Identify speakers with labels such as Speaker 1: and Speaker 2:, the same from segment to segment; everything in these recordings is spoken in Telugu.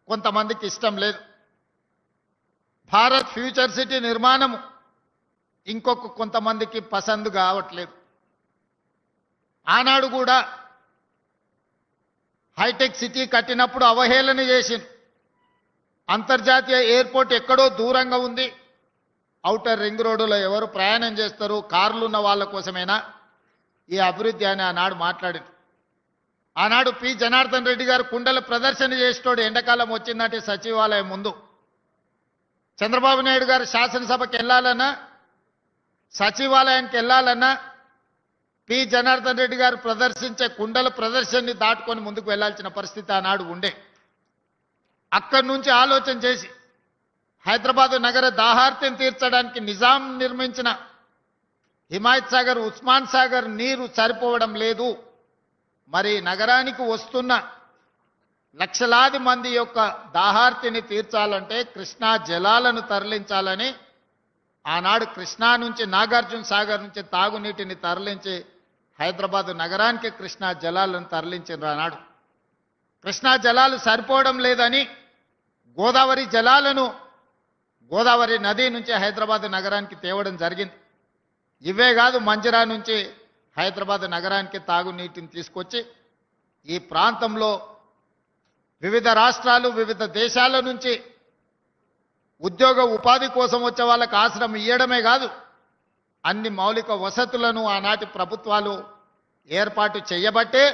Speaker 1: కొంతమందికి ఇష్టం లేదు. భారత్ ఫ్యూచర్ సిటీ నిర్మాణము ఇంకొక కొంతమందికి పసందు కావట్లేదు. ఆనాడు కూడా హైటెక్ సిటీ కట్టినప్పుడు అవహేళన చేసింది. అంతర్జాతీయ ఎయిర్పోర్ట్ ఎక్కడో దూరంగా ఉంది, ఔటర్ రింగ్ రోడ్డులో ఎవరు ప్రయాణం చేస్తారు, కార్లు ఉన్న వాళ్ళ కోసమేనా ఈ అభివృద్ధి అని ఆనాడు మాట్లాడింది. ఆనాడు పి జనార్దన్ రెడ్డి గారు కుండల ప్రదర్శన చేసేటోడు ఎండాకాలం వచ్చిందంటే సచివాలయం ముందు. చంద్రబాబు నాయుడు గారు శాసనసభకి వెళ్ళాలన్నా, సచివాలయానికి వెళ్ళాలన్నా పి జనార్దన్ రెడ్డి గారు ప్రదర్శించే కుండల ప్రదర్శనని దాటుకొని ముందుకు వెళ్లాల్సిన పరిస్థితి ఆనాడు ఉండే. అక్కడి నుంచి ఆలోచన చేసి హైదరాబాదు నగర దాహార్తిని తీర్చడానికి నిజాం నిర్మించిన హిమాయత్ సాగర్, ఉస్మాన్ సాగర్ నీరు సరిపోవడం లేదు, మరి నగరానికి వస్తున్న లక్షలాది మంది యొక్క దాహార్తిని తీర్చాలంటే కృష్ణా జలాలను తరలించాలని ఆనాడు కృష్ణా నుంచి నాగార్జున సాగర్ నుంచి తాగునీటిని తరలించి హైదరాబాదు నగరానికి కృష్ణా జలాలను తరలించారు. ఆనాడు కృష్ణా జలాలు సరిపోవడం లేదని గోదావరి జలాలను గోదావరి నది నుంచి హైదరాబాదు నగరానికి తేవడం జరిగింది. ఇవే కాదు, మంజిరా నుంచి హైదరాబాదు నగరానికి తాగునీటిని తీసుకొచ్చి ఈ ప్రాంతంలో వివిధ రాష్ట్రాలు, వివిధ దేశాల నుంచి ఉద్యోగ ఉపాధి కోసం వచ్చే వాళ్ళకి ఆశ్రమం ఇవ్వడమే కాదు, అన్ని మౌలిక వసతులను ఆనాటి ప్రభుత్వాలు ఏర్పాటు చేయబట్టే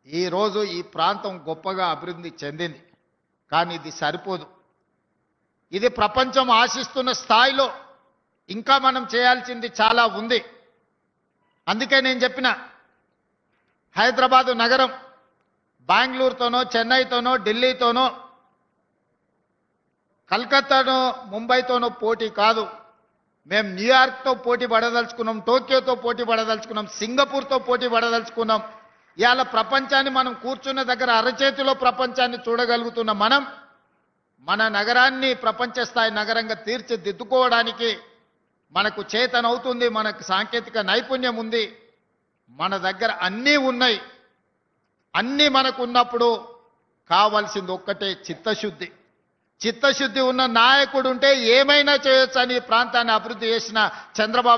Speaker 1: ఈరోజు ఈ ప్రాంతం గొప్పగా అభివృద్ధి చెందింది. కానీ ఇది సరిపోదు. ఇది ప్రపంచం ఆశిస్తున్న స్థాయిలో ఇంకా మనం చేయాల్సింది చాలా ఉంది. అందుకే నేను చెప్పిన హైదరాబాదు నగరం బెంగళూరుతోనో, చెన్నైతోనో, ఢిల్లీతోనో, కలకత్తానో, ముంబైతోనో పోటీ కాదు. మేము న్యూయార్క్తో పోటీ పడదలుచుకున్నాం, టోక్యోతో పోటీ పడదలుచుకున్నాం, సింగపూర్తో పోటీ పడదలుచుకున్నాం. ఇవాళ ప్రపంచాన్ని మనం కూర్చున్న దగ్గర అరచేతిలో ప్రపంచాన్ని చూడగలుగుతున్న మనం మన నగరాన్ని ప్రపంచ స్థాయి నగరంగా తీర్చిదిద్దుకోవడానికి మనకు చేతనవుతుంది, మనకు సాంకేతిక నైపుణ్యం ఉంది, మన దగ్గర అన్నీ ఉన్నాయి. అన్నీ మనకు ఉన్నప్పుడు కావాల్సింది ఒక్కటే చిత్తశుద్ధి. చిత్తశుద్ధి ఉన్న నాయకుడు ఉంటే ఏమైనా చేయొచ్చు అని ప్రాంతాన్ని అభివృద్ధి చేసిన చంద్రబాబు